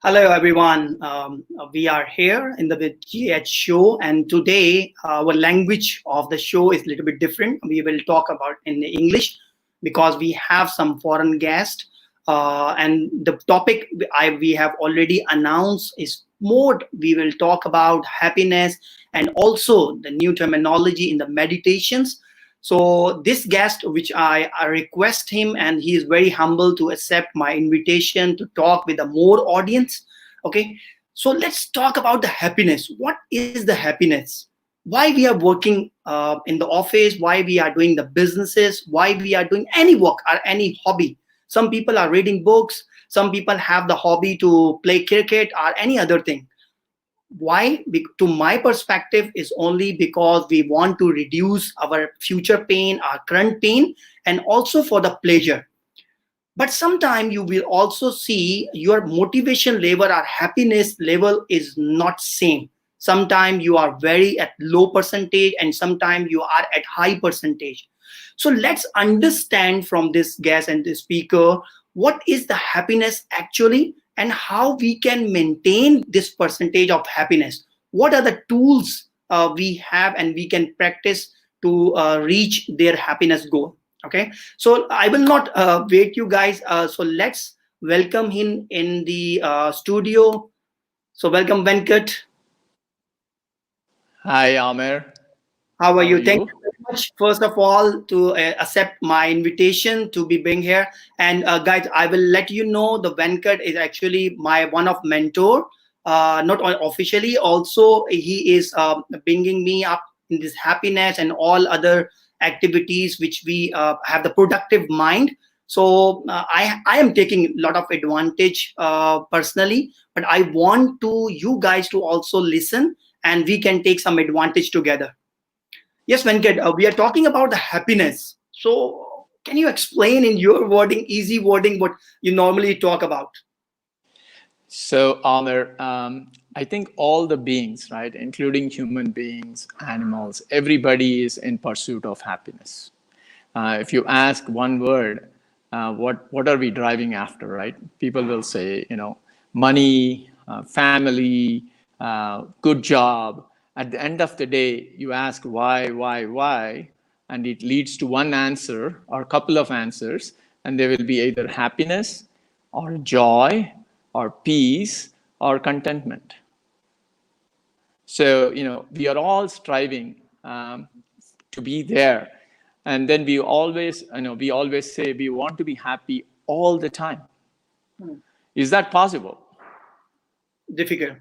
Hello, everyone. We are here in the JAH show, and today our language of the show is a little bit different. We will talk about in English because we have some foreign guests, and the topic we have already announced is more. We will talk about happiness and also the new terminology in the meditations. So this guest, which I request him, and he is very humble to accept my invitation to talk with a more audience. Okay, so let's talk about the happiness. What is the happiness? Why we are working in the office? Why we are doing the businesses? Why we are doing any work or any hobby? Some people are reading books. Some people have the hobby to play cricket or any other thing. Why? To my perspective is only because we want to reduce our future pain, our current pain, and also for the pleasure. But sometimes you will also see your motivation level or happiness level is not same. Sometimes you are very at low percentage and sometimes you are at high percentage. So let's understand from this guest and this speaker what is the happiness actually and how we can maintain this percentage of happiness. What are the tools we have and we can practice to reach their happiness goal. Okay, so I will not wait you guys. So let's welcome him in the studio. So welcome, Venkat. Hi, Amer. How are How are you? Thank you? you very much, first of all, to accept my invitation to be being here. And guys, I will let you know the Venkat is actually my one of mentor. Not officially, also he is bringing me up in this happiness and all other activities which we have the productive mind. So I am taking a lot of advantage personally, but I want to you guys to also listen and we can take some advantage together. Yes, Venkat, we are talking about the happiness. So, can you explain in your wording, easy wording, what you normally talk about? So, Amer, I think all the beings, right, including human beings, animals, everybody is in pursuit of happiness. If you ask one word, what are we driving after, right? People will say, money, family, good job. At the end of the day, you ask why, and it leads to one answer or a couple of answers, and there will be either happiness or joy or peace or contentment. So, we are all striving to be there. And then we always say we want to be happy all the time. Is that possible? Difficult.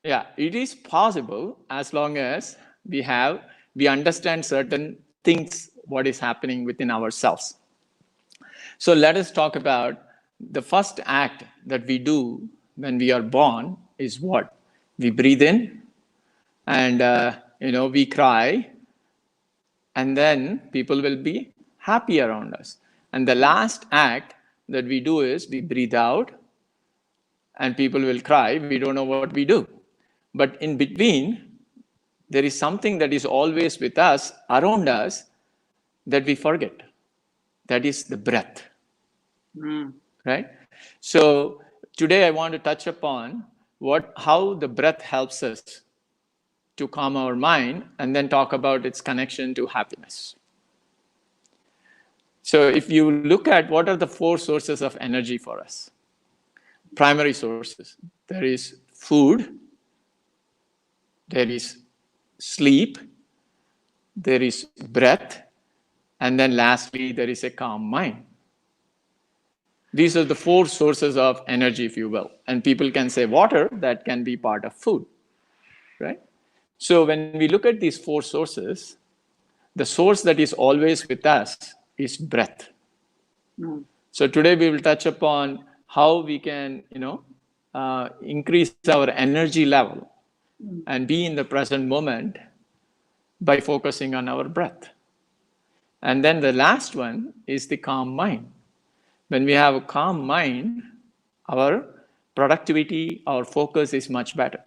Yeah, it is possible as long as we understand certain things, what is happening within ourselves. So let us talk about the first act that we do when we are born is what? We breathe in and, we cry, and then people will be happy around us. And the last act that we do is we breathe out and people will cry. We don't know what we do. But in between, there is something that is always with us, around us, that we forget. That is the breath. Right? So today I want to touch upon how the breath helps us to calm our mind and then talk about its connection to happiness. So if you look at what are the four sources of energy for us, primary sources, there is food, there is sleep, there is breath, and then lastly, there is a calm mind. These are the four sources of energy, if you will. And people can say water, that can be part of food, right? So when we look at these four sources, the source that is always with us is breath. So today we will touch upon how we can, increase our energy level and be in the present moment by focusing on our breath. And then the last one is the calm mind. When we have a calm mind, our productivity, our focus is much better.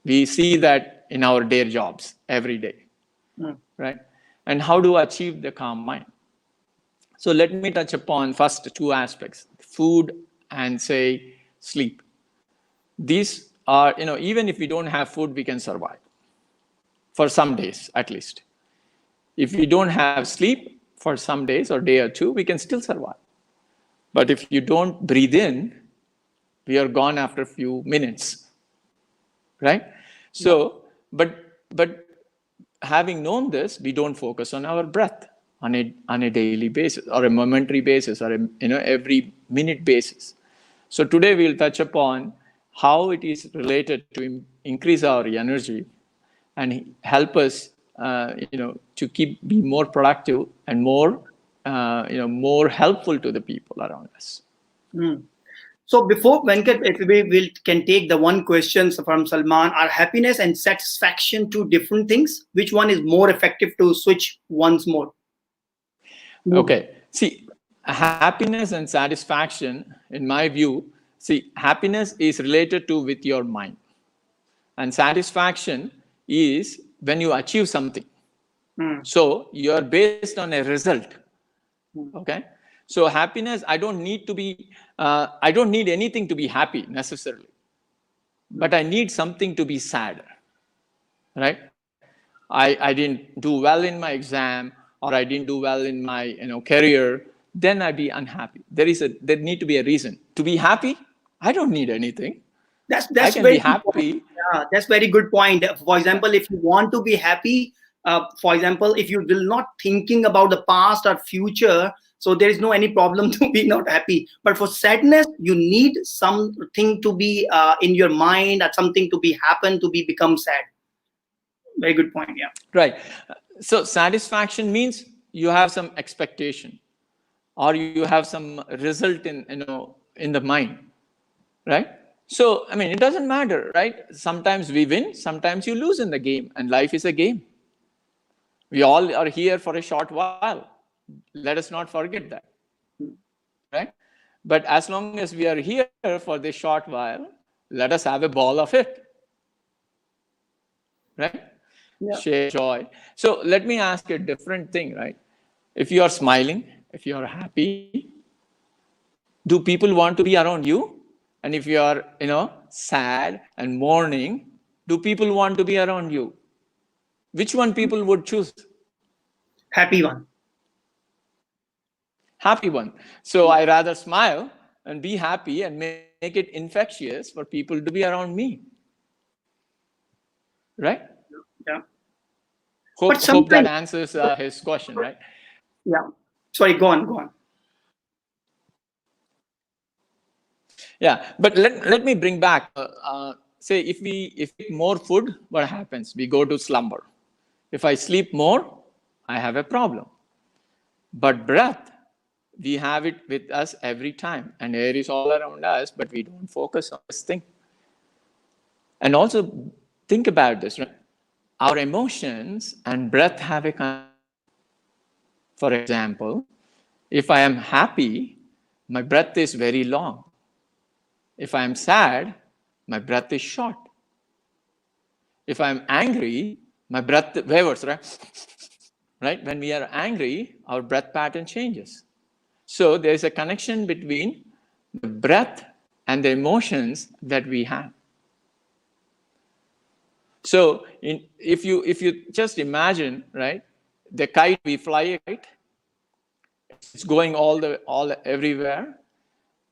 We see that in our day jobs every day, right? And how to achieve the calm mind? So let me touch upon first two aspects, food and say sleep. These are, even if we don't have food, we can survive for some days at least. If we don't have sleep for some days or day or two, we can still survive. But if you don't breathe in, we are gone after a few minutes, right? So, but having known this, we don't focus on our breath on a daily basis or a momentary basis or every minute basis. So today we'll touch upon how it is related to increase our energy and help us, to be more productive and more, more helpful to the people around us. So before Venkat, if we can take the one question from Salman, are happiness and satisfaction two different things? Which one is more effective to switch once more? Okay. See, happiness and satisfaction, in my view, happiness is related to with your mind. And satisfaction is when you achieve something. So you are based on a result. Okay. So happiness, I don't need anything to be happy necessarily, but I need something to be sad, right? I didn't do well in my exam, or I didn't do well in my career, then I'd be unhappy. There need to be a reason to be happy. I don't need anything. I can be happy. Yeah, that's very good point. For example, if you want to be happy, for example, if you will not thinking about the past or future, so there is no any problem to be not happy. But for sadness, you need something to be in your mind, or something to be happen to become sad. Very good point. Yeah. Right. So satisfaction means you have some expectation, or you have some result in the mind, right? So I mean, it doesn't matter, right? Sometimes we win, sometimes you lose in the game, and life is a game. We all are here for a short while. Let us not forget that, right? But as long as we are here for this short while, let us have a ball of it, right? Yeah. Share joy. So let me ask a different thing, right? If you are smiling, if you are happy, do people want to be around you? And if you are, sad and mourning, do people want to be around you? Which one people would choose? Happy one. Happy one. So I rather smile and be happy and make it infectious for people to be around me. Right? Yeah. Hope that answers his question, right? Yeah. Sorry, go on. Yeah, but let me bring back, say if we eat more food, what happens? We go to slumber. If I sleep more, I have a problem. But breath, we have it with us every time, and air is all around us, but we don't focus on this thing. And also think about this, right? Our emotions and breath have a connection. For example, if I am happy, my breath is very long. If I am sad, my breath is short. If I am angry, my breath wavers, right? Right? When we are angry, our breath pattern changes. So there is a connection between the breath and the emotions that we have. So if you just imagine, right, the kite, we fly a kite, it's going all everywhere,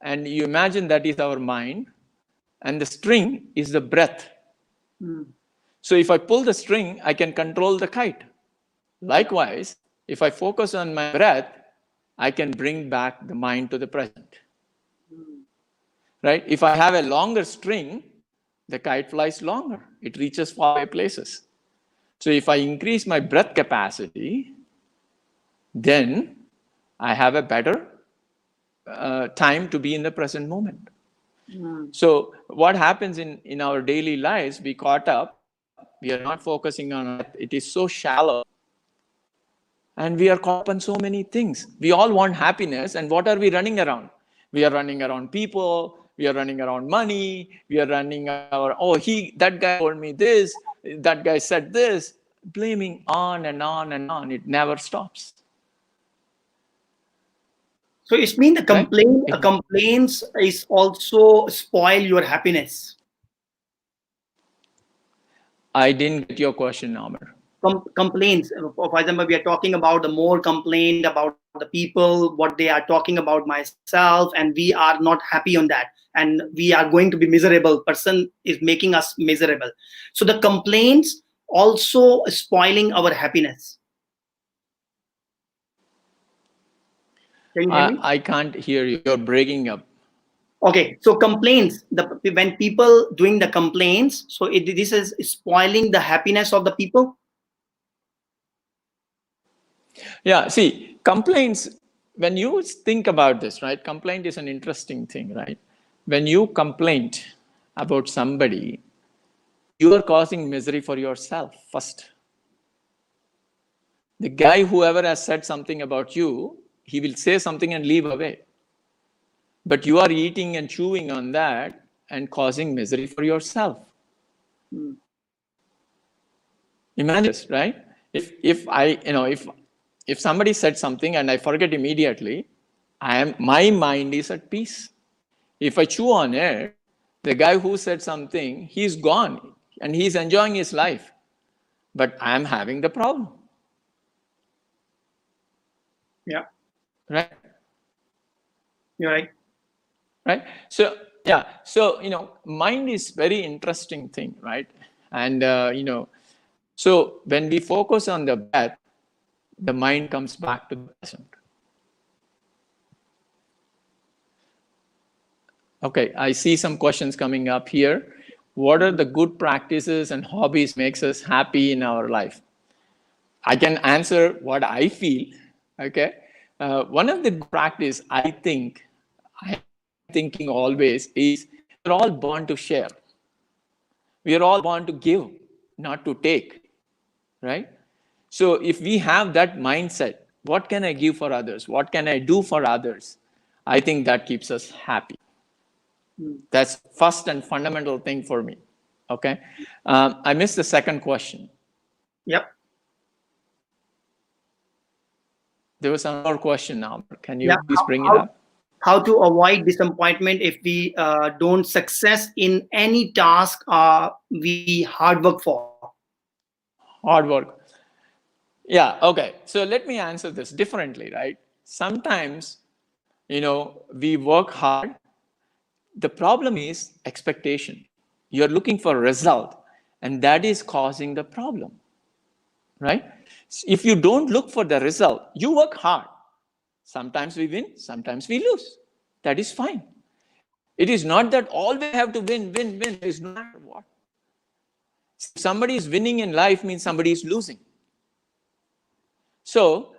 and you imagine that is our mind, and the string is the breath. So if I pull the string, I can control the kite. Likewise, if I focus on my breath, I can bring back the mind to the present. Right? If I have a longer string, the kite flies longer. It reaches far away places. So if I increase my breath capacity, then I have a better time to be in the present moment. So what happens in our daily lives, we caught up, we are not focusing on it. It is so shallow. And we are caught up on so many things. We all want happiness. And what are we running around? We are running around people. We are running around money. We are running around, that guy told me this. That guy said this. Blaming on and on and on. It never stops. So it means the complaints is also spoil your happiness. I didn't get your question, Amir. Complaints. For example, we are talking about the more complaint about the people, what they are talking about myself, and we are not happy on that, and we are going to be miserable. Person is making us miserable. So the complaints also spoiling our happiness. Can you hear me? I can't hear you. You're breaking up. Okay, so complaints. When people doing the complaints, so this is spoiling the happiness of the people. Yeah, see, complaints, when you think about this, right? Complaint is an interesting thing, right? When you complain about somebody, you are causing misery for yourself first. The guy, whoever has said something about you, he will say something and leave away. But you are eating and chewing on that and causing misery for yourself. Imagine this, right? If somebody said something and I forget immediately, my mind is at peace. If I chew on it, the guy who said something, he's gone and he's enjoying his life. But I'm having the problem. Yeah, Right? you're right. Right? So, yeah. So, mind is very interesting thing, right? And, so when we focus on the breath, the mind comes back to the present. Okay, I see some questions coming up here. What are the good practices and hobbies makes us happy in our life? I can answer what I feel. Okay, one of the practice I'm thinking always is we're all born to share. We are all born to give, not to take, right? So if we have that mindset, what can I give for others? What can I do for others? I think that keeps us happy. That's first and fundamental thing for me. Okay. I missed the second question. Yep. There was another question now. Can you Yeah. please bring it up? How to avoid disappointment if we don't success in any task we hard work for? Hard work. Yeah. Okay. So let me answer this differently, right? Sometimes, we work hard. The problem is expectation. You're looking for a result, and that is causing the problem, right? If you don't look for the result, you work hard. Sometimes we win, sometimes we lose. That is fine. It is not that always have to win. It is no matter what. If somebody is winning in life means somebody is losing. So,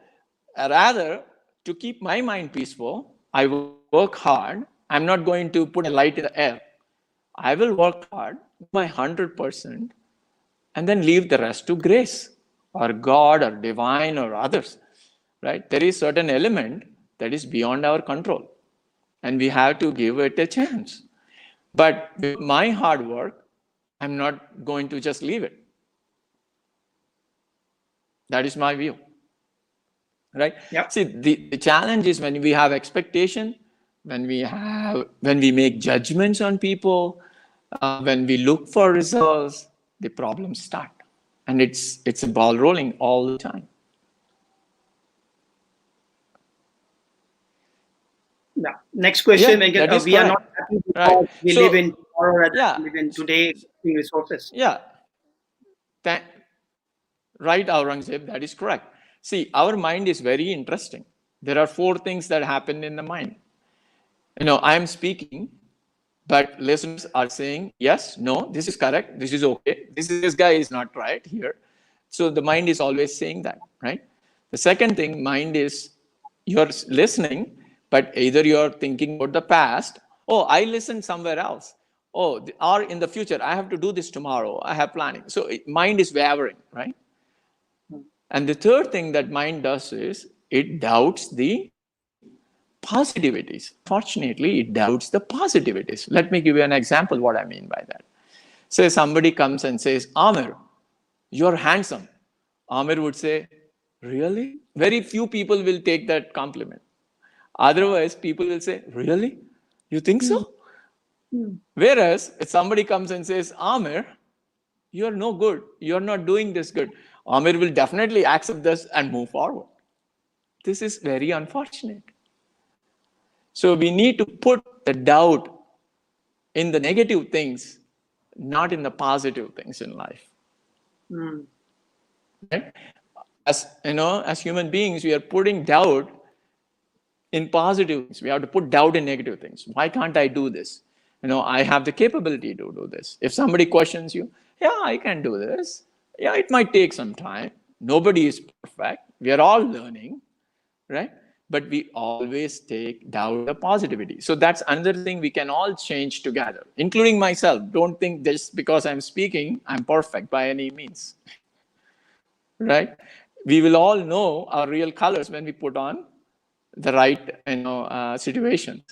rather, to keep my mind peaceful, I work hard. I'm not going to put a light in the air. I will work hard, my 100%, and then leave the rest to grace or God or divine or others, right? There is certain element that is beyond our control, and we have to give it a chance. But with my hard work, I'm not going to just leave it. That is my view, right? Yep. See, the challenge is when we have expectation, when we make judgments on people, when we look for results, the problems start, and it's a ball rolling all the time. Yeah. Next question. Yeah, Again, that is we are correct. not happy because Right. we So, live in tomorrow rather yeah. than live in today resources. Yeah. Right, Aurangzeb, that is correct. See, our mind is very interesting. There are 4 things that happen in the mind. I am speaking, but listeners are saying, yes, no, this is correct, this is okay, this guy is not right here. So the mind is always saying that, right? The second thing, mind is you're listening, but either you're thinking about the past, oh, I listened somewhere else. Oh, or in the future, I have to do this tomorrow, I have planning. So mind is wavering, right? And the third thing that mind does is it doubts the positivities. Unfortunately, it doubts the positivities. Let me give you an example what I mean by that. Say somebody comes and says, Amir, you're handsome. Amir would say, really? Very few people will take that compliment. Otherwise, people will say, really? You think so? Whereas if somebody comes and says, Amir, You are no good. You are not doing this good. Amir will definitely accept this and move forward. This is very unfortunate. So we need to put the doubt in the negative things, not in the positive things in life. Right? As you know, as human beings, we are putting doubt in positive things. We have to put doubt in negative things. Why can't I do this? I have the capability to do this. If somebody questions you, yeah, I can do this. Yeah, it might take some time. Nobody is perfect. We are all learning, right? But we always take doubt the positivity. So that's another thing we can all change together, including myself. Don't think just because I'm speaking, I'm perfect by any means, right? We will all know our real colors when we put on the right situations.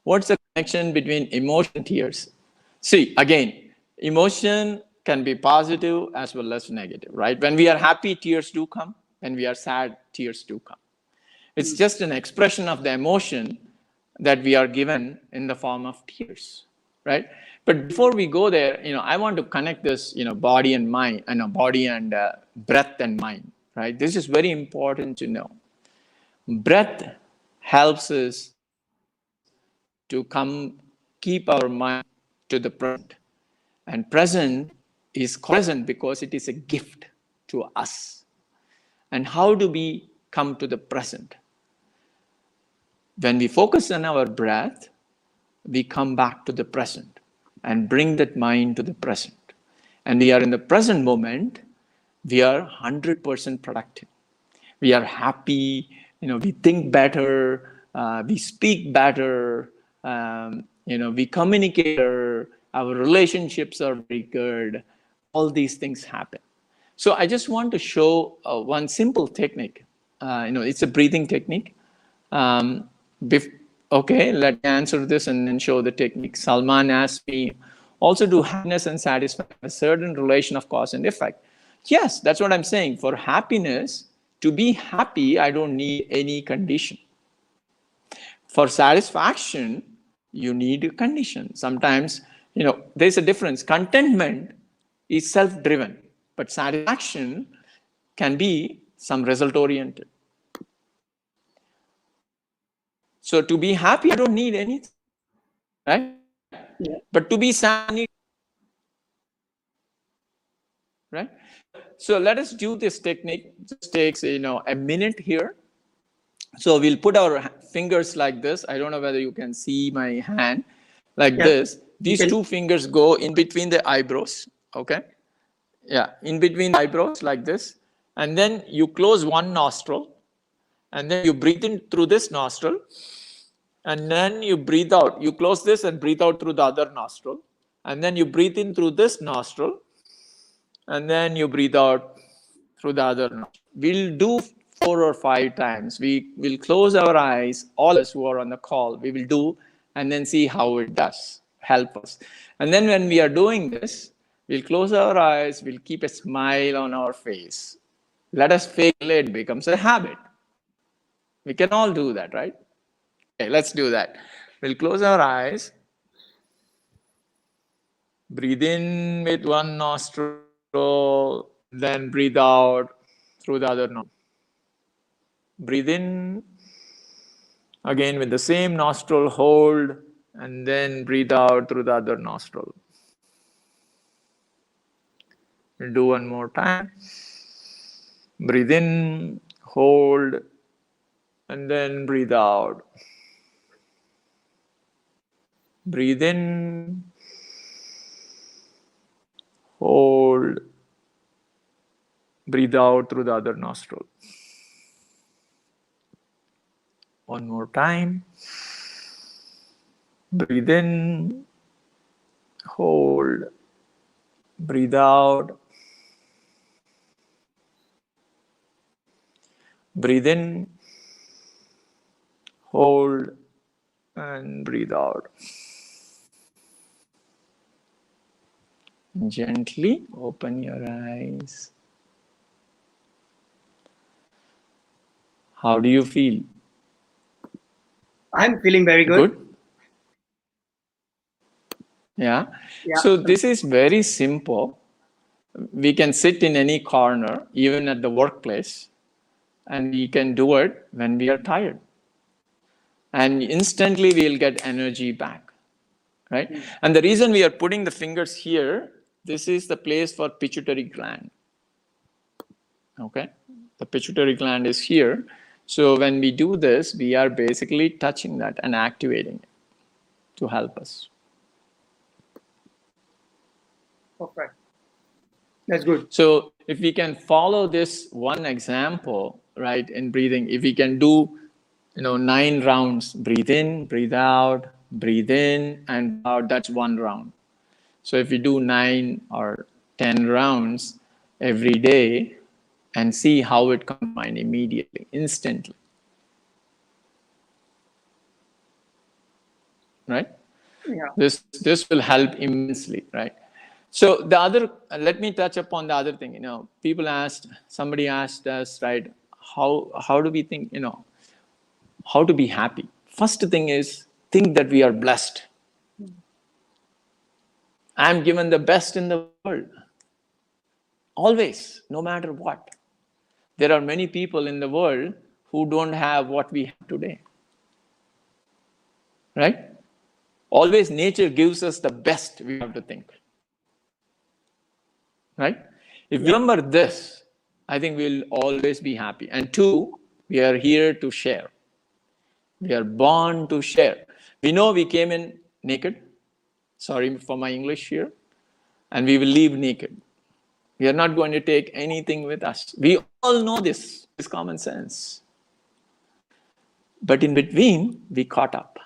What's the connection between emotion and tears? See, again, emotion can be positive as well as negative, right? When we are happy, tears do come. When we are sad, tears do come. It's just an expression of the emotion that we are given in the form of tears, right? But before we go there, I want to connect this, body and mind, body and breath and mind, right? This is very important to know. Breath helps us to keep our mind to the present. And present is present because it is a gift to us. And how do we come to the present? When we focus on our breath, we come back to the present and bring that mind to the present. And we are in the present moment, we are 100% productive. We are happy, we think better, we speak better, we communicate better, our relationships are very good. All these things happen. So I just want to show one simple technique. It's a breathing technique. Okay, let me answer this and then show the technique. Salman asked me, also do happiness and satisfaction a certain relation of cause and effect? Yes, that's what I'm saying. For happiness, to be happy, I don't need any condition. For satisfaction, you need a condition. Sometimes, there's a difference. Contentment is self-driven, but satisfaction can be some result-oriented. So to be happy, I don't need anything, right? Yeah. But to be sad, I need, right? So let us do this technique. It just takes, a minute here. So we'll put our fingers like this. I don't know whether you can see my hand like this. These two fingers go in between the eyebrows, okay? Yeah, in between the eyebrows like this. And then you close one nostril and then you breathe in through this nostril and then you breathe out. You close this and breathe out through the other nostril. And then you breathe in through this nostril and then you breathe out through the other nostril. We'll do 4 or 5 times. We will close our eyes, all of us who are on the call, we will do, and then see how it does, help us. And then when we are doing this, we'll close our eyes, we'll keep a smile on our face. Let us feel it becomes a habit. We can all do that, right? Okay, let's do that. We'll close our eyes. Breathe in with one nostril, then breathe out through the other nostril. Breathe in, again with the same nostril, hold, and then breathe out through the other nostril. We'll do one more time. Breathe in, hold, and then breathe out. Breathe in, hold, breathe out through the other nostril. One more time. Breathe in, hold, breathe out. Breathe in, hold, and breathe out. Gently open your eyes. How do you feel? I'm feeling very good. Yeah. Yeah. So this is very simple. We can sit in any corner, even at the workplace, and we can do it when we are tired. And instantly we'll get energy back, right? And the reason we are putting the fingers here, this is the place for pituitary gland. Okay, the pituitary gland is here. So when we do this, we are basically touching that and activating it to help us. Perfect. That's good. So if we can follow this one example, right, in breathing, if we can do, 9 rounds, breathe in, breathe out, breathe in and out, that's 1 round. So if we do 9 or 10 rounds every day and see how it combines immediately, instantly, right? Yeah. This will help immensely, right? So the other, let me touch upon the other thing. Somebody asked us, right, how do we think, how to be happy? First thing is think that we are blessed. I'm given the best in the world. Always, no matter what. There are many people in the world who don't have what we have today. Right? Always nature gives us the best, we have to think. Right? If we remember this, I think we'll always be happy. And 2, we are here to share. We are born to share. We know we came in naked. Sorry for my English here. And we will leave naked. We are not going to take anything with us. We all know this common sense. But in between, we caught up.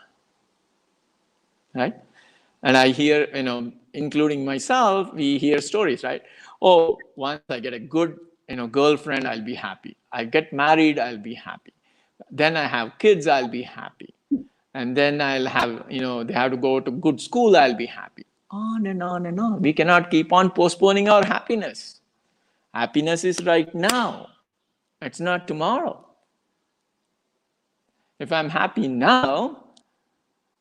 Right? And I hear, including myself, we hear stories, right? Oh, once I get a good, girlfriend, I'll be happy. I get married, I'll be happy. Then I have kids, I'll be happy. And then I'll have, they have to go to good school, I'll be happy. On and on and on. We cannot keep on postponing our happiness. Happiness is right now. It's not tomorrow. If I'm happy now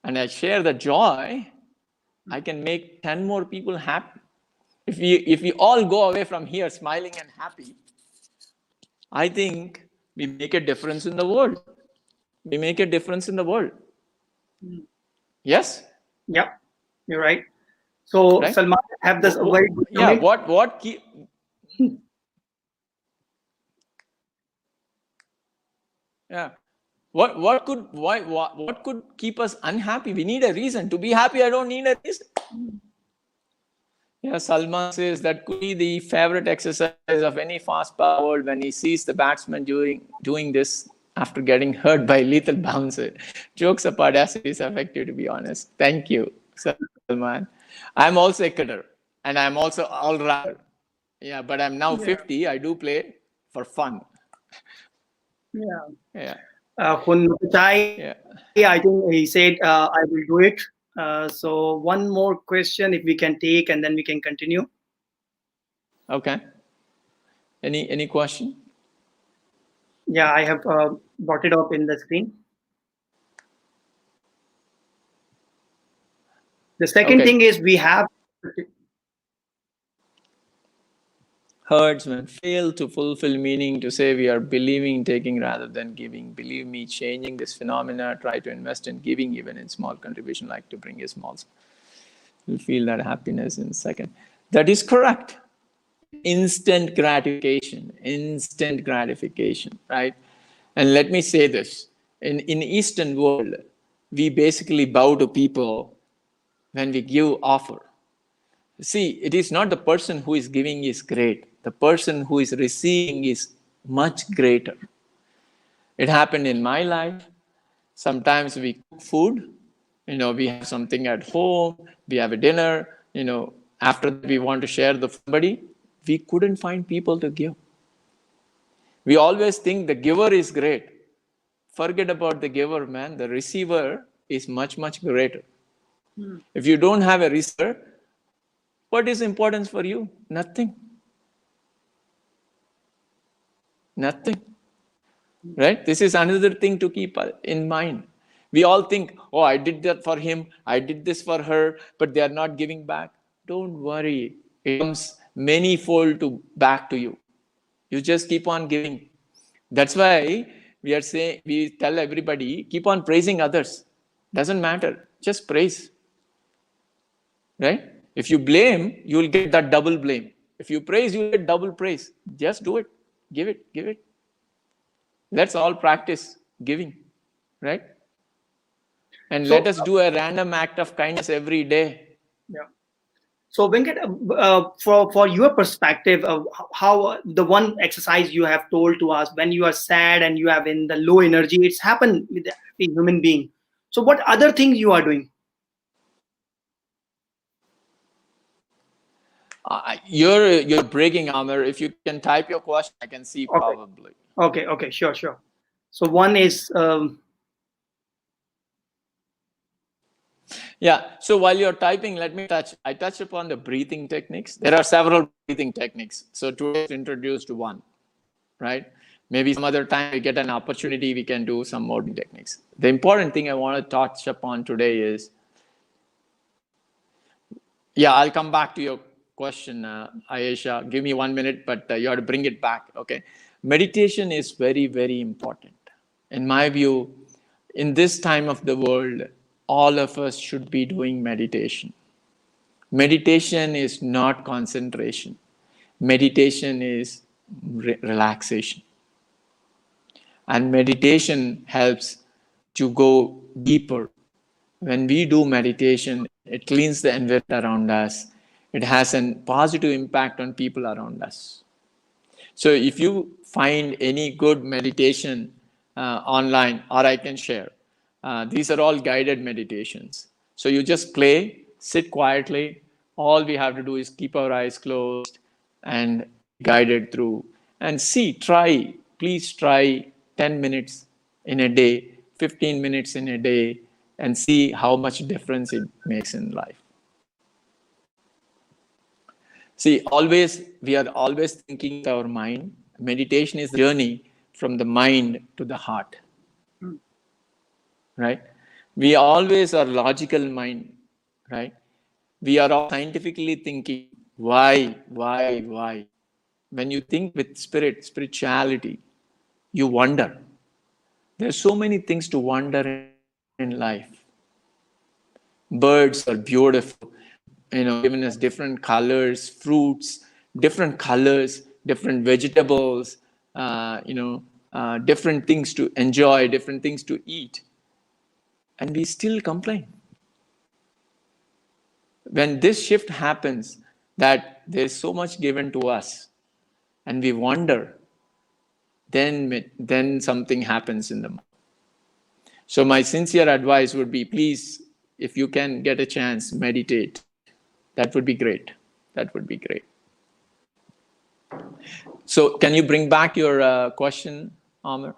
and I share the joy, I can make 10 more people happy. If we all go away from here smiling and happy, I think we make a difference in the world. We make a difference in the world. Yes? Yeah, you're right. So Right? Salman have this very good Yeah, comment. what keep yeah. What could keep us unhappy? We need a reason. To be happy, I don't need a reason. Yeah, Salman says that could be the favorite exercise of any fast bowler when he sees the batsman doing this after getting hurt by lethal bouncer. Jokes apart, as it is effective, to be honest. Thank you, Salman. I'm also a cricketer and I'm also all-rounder. Yeah, but I'm now 50. I do play for fun. Yeah. Yeah. Hunchai, Yeah. I think he said, I will do it. So one more question, if we can take, and then we can continue. Okay. Any question? Yeah, I have brought it up in the screen. The second Okay. thing is we have. Herdsmen fail to fulfill meaning to say we are believing, taking rather than giving. Believe me, changing this phenomena, try to invest in giving even in small contribution, like to bring a small. You'll feel that happiness in a second. That is correct. Instant gratification, right? And let me say this. In Eastern world, we basically bow to people when we give offer. See, it is not the person who is giving is great. The person who is receiving is much greater. It happened in my life. Sometimes we cook food, we have something at home, we have a dinner, after we want to share the somebody, we couldn't find people to give. We always think the giver is great. Forget about the giver, man. The receiver is much, much greater. If you don't have a receiver, what is importance for you? Nothing. Nothing. Right? This is another thing to keep in mind. We all think, oh, I did that for him, I did this for her, but they are not giving back. Don't worry. It comes manyfold back to you. You just keep on giving. That's why we tell everybody, keep on praising others. Doesn't matter. Just praise. Right? If you blame, you will get that double blame. If you praise, you will get double praise. Just do it. Give it. Give it. Let's all practice giving. Right? And So, let us do a random act of kindness every day. yeah. So, Venkat, for your perspective of how the one exercise you have told to us, when you are sad and you have in the low energy, it's happened with every human being. So, what other things you are doing? You're breaking, Amir. If you can type your question, I can see probably. Okay, sure. So one is yeah. So while you're typing, I touch upon the breathing techniques. There are several breathing techniques. So today introduced one, right? Maybe some other time we get an opportunity, we can do some more techniques. The important thing I want to touch upon today is, yeah, I'll come back to your question, Ayesha. Give me 1 minute, but you have to bring it back, okay? Meditation is very, very important. In my view, in this time of the world, all of us should be doing meditation. Meditation is not concentration. Meditation is relaxation. And meditation helps to go deeper. When we do meditation, it cleans the environment around us. It has a positive impact on people around us. So if you find any good meditation online, or I can share, these are all guided meditations. So you just play, sit quietly. All we have to do is keep our eyes closed and be guided through. And please try 10 minutes in a day, 15 minutes in a day, and see how much difference it makes in life. See, we are always thinking with our mind. Meditation is a journey from the mind to the heart. Right? We always are logical mind, right? We are all scientifically thinking, why? When you think with spirituality, you wonder. There's so many things to wonder in life. Birds are beautiful, giving us different colors, fruits, different colors, different vegetables, different things to enjoy, different things to eat. And we still complain. When this shift happens, that there's so much given to us, and we wonder, then something happens in the mind. So my sincere advice would be, please, if you can get a chance, meditate. That would be great. That would be great. So can you bring back your question, Amir?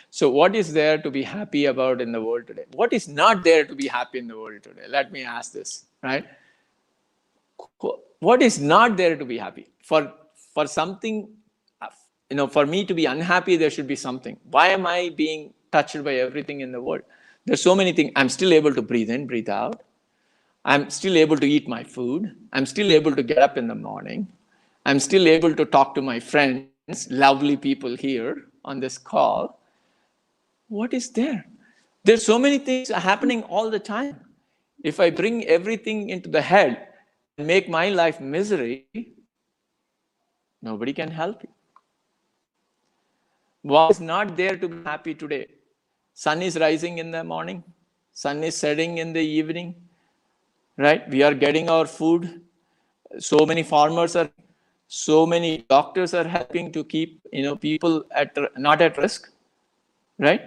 So what is there to be happy about in the world today? What is not there to be happy in the world today? Let me ask this, right? What is not there to be happy? For something, for me to be unhappy, there should be something. Why am I being touched by everything in the world? There's so many things. I'm still able to breathe in, breathe out. I'm still able to eat my food. I'm still able to get up in the morning. I'm still able to talk to my friends, lovely people here on this call. What is there? There's so many things happening all the time. If I bring everything into the head and make my life misery, nobody can help you. What is not there to be happy today? Sun is rising in the morning. Sun is setting in the evening. Right? We are getting our food. So many farmers so many doctors are helping to keep people not at risk. Right?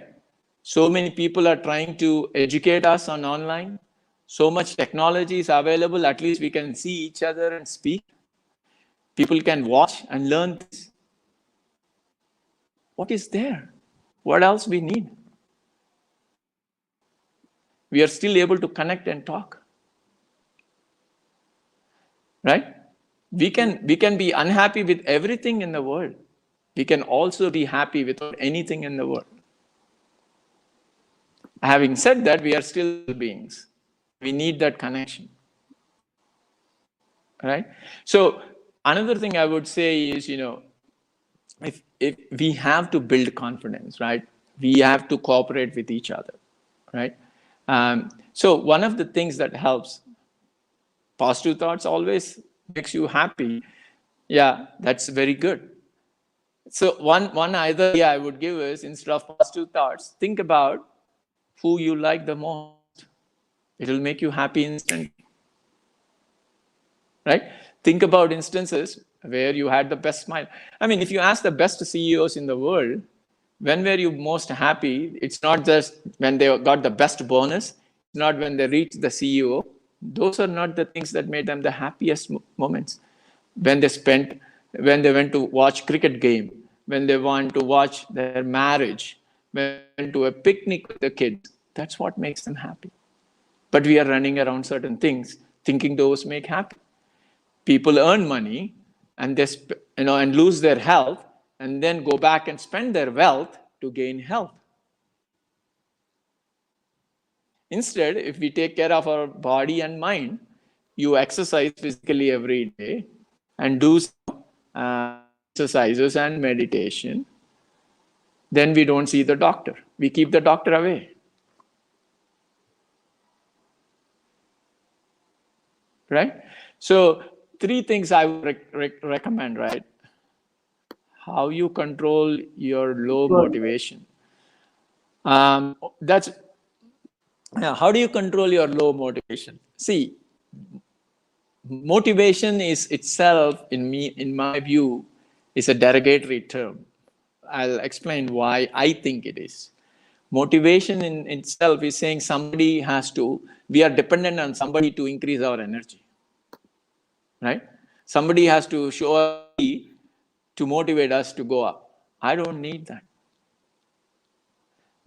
So many people are trying to educate us on online. So much technology is available. At least we can see each other and speak. People can watch and learn things. What is there? What else we need? We are still able to connect and talk. Right? We can be unhappy with everything in the world. We can also be happy without anything in the world. Having said that, we are still beings. We need that connection. Right? So another thing I would say is, if we have to build confidence, right? We have to cooperate with each other, right? So one of the things that helps, positive thoughts always makes you happy. Yeah, that's very good. So one idea I would give is, instead of positive thoughts, think about who you like the most. It will make you happy instantly. Right? Think about instances where you had the best smile. I mean, if you ask the best CEOs in the world, when were you most happy? It's not just when they got the best bonus, it's not when they reached the CEO. Those are not the things that made them the happiest moments. When they went to watch cricket game, when they want to watch their marriage, when they went to a picnic with the kids, that's what makes them happy. But we are running around certain things thinking those make happy. People earn money and they and lose their health, and then go back and spend their wealth to gain health. Instead, if we take care of our body and mind, you exercise physically every day and do exercises and meditation, then we don't see the doctor. We keep the doctor away. Right? So 3 things I would recommend, right? How you control your low motivation. How do you control your low motivation? See, motivation is itself, in my view, is a derogatory term. I'll explain why I think it is. Motivation in itself is saying we are dependent on somebody to increase our energy. Right? Somebody has to show us to motivate us to go up. I don't need that.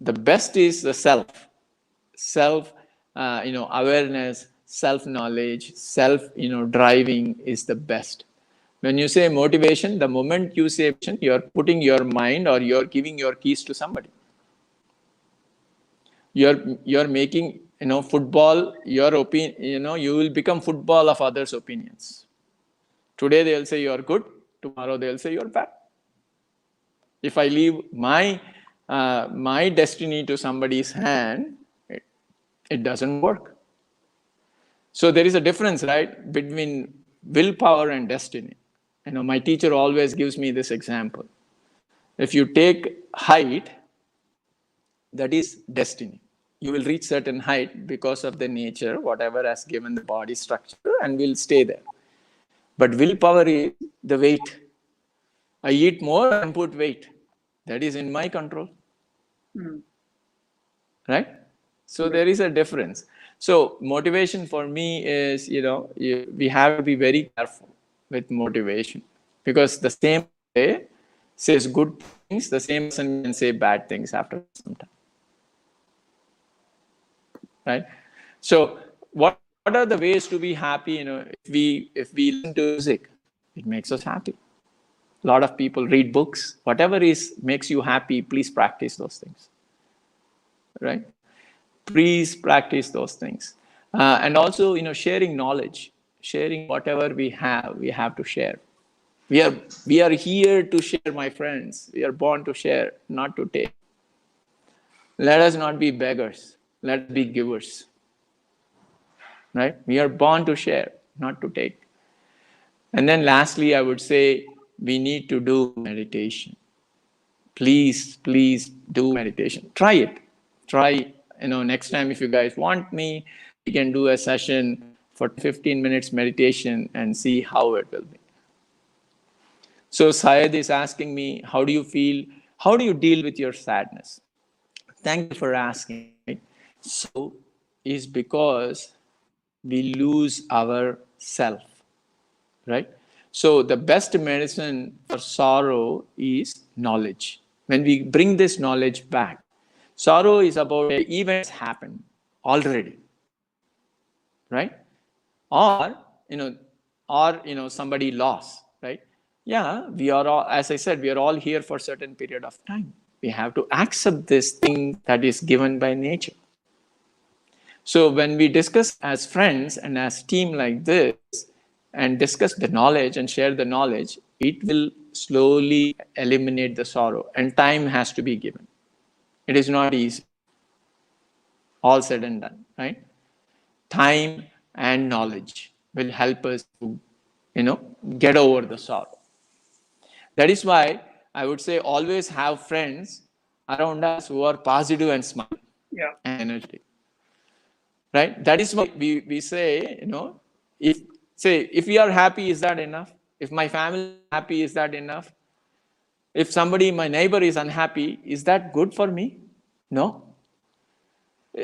The best is the self awareness, self knowledge, self driving is the best. When you say motivation, the moment you say motivation, you're putting your mind, or you're giving your keys to somebody. You're making football your opinion. You will become football of others' opinions. Today they'll say you're good, tomorrow they'll say you're bad. If I leave my destiny to somebody's hand, it doesn't work. So there is a difference, right, between willpower and destiny. My teacher always gives me this example. If you take height, that is destiny. You will reach certain height because of the nature, whatever has given the body structure, and will stay there. But willpower is the weight. I eat more and put weight. That is in my control. Right? So there is a difference. So motivation for me is, we have to be very careful with motivation, because the same way says good things, the same person can say bad things after some time. Right? So what are the ways to be happy? If we listen to music, it makes us happy. A lot of people read books. Whatever makes you happy, please practice those things. Right? Please practice those things. And also, sharing knowledge, sharing whatever we have to share. We are here to share, my friends. We are born to share, not to take. Let us not be beggars. Let us be givers. Right? We are born to share, not to take. And then lastly, I would say we need to do meditation. Please do meditation. Try it. Try, next time if you guys want me, we can do a session for 15 minutes meditation and see how it will be. So Syed is asking me, how do you feel? How do you deal with your sadness? Thank you for asking. So is because we lose our self, right? So the best medicine for sorrow is knowledge. When we bring this knowledge back, sorrow is about events happened already, right? Or somebody lost, right? Yeah, we are all, as I said, we are all here for a certain period of time. We have to accept this thing that is given by nature. So when we discuss as friends and as team like this and discuss the knowledge and share the knowledge, it will slowly eliminate the sorrow, and time has to be given. It is not easy. All said and done, right? Time and knowledge will help us to, get over the sorrow. That is why I would say always have friends around us who are positive and smile and energetic. Right? That is why we say, if we are happy, is that enough? If my family is happy, is that enough? If somebody, my neighbor is unhappy, is that good for me? No.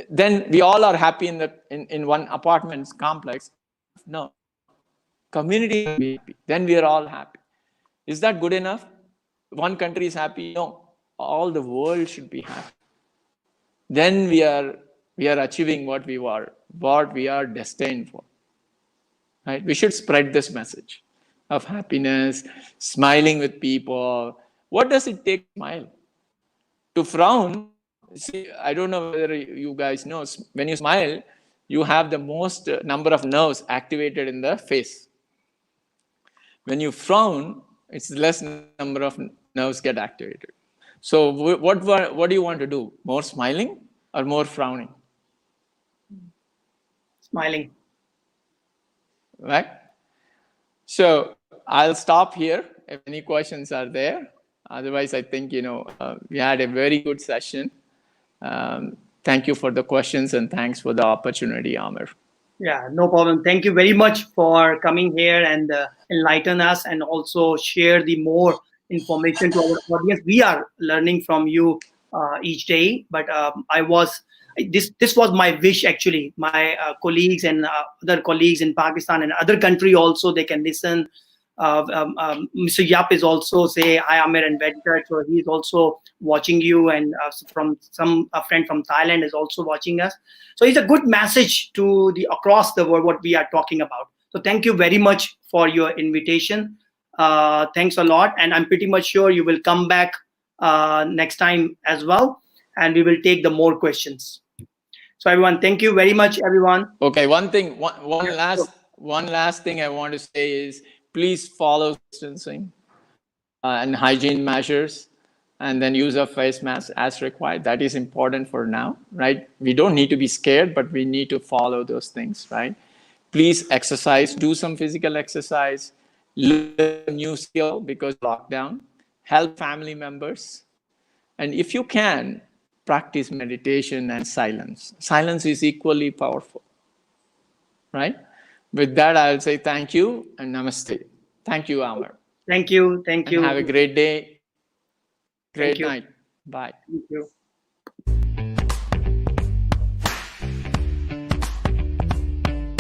Then we all are happy in one apartment complex. No. Community will be happy. Then we are all happy. Is that good enough? One country is happy? No. All the world should be happy. Then we are achieving what we are destined for. Right? We should spread this message of happiness, smiling with people. What does it take to smile? To frown, see, I don't know whether you guys know, when you smile, you have the most number of nerves activated in the face. When you frown, it's less number of nerves get activated. So what do you want to do? More smiling or more frowning? Smiling. Right? So I'll stop here if any questions are there. Otherwise, I think, we had a very good session. Thank you for the questions and thanks for the opportunity, Amir. Yeah, no problem. Thank you very much for coming here and enlighten us and also share the more information to our audience. We are learning from you each day, but this was my wish actually. My colleagues and other colleagues in Pakistan and other country also, they can listen. Mr. Yap is also say hi Amir and Venkat, so he's also watching you, and from a friend from Thailand is also watching us. So it's a good message to the across the world what we are talking about. So thank you very much for your invitation. Thanks a lot, and I'm pretty much sure you will come back next time as well, and we will take the more questions. So everyone, thank you very much, everyone. Okay, one last thing I want to say is please follow distancing and hygiene measures, and then use of face masks as required. That is important for now, right? We don't need to be scared, but we need to follow those things, right? Please exercise, do some physical exercise, learn a new skill because lockdown, help family members, and if you can, practice meditation and silence. Silence is equally powerful, right? With that, I'll say thank you and namaste. Thank you, Amir. Thank you. Thank you. And have a great day. Great Thank you. night. Bye. Thank you.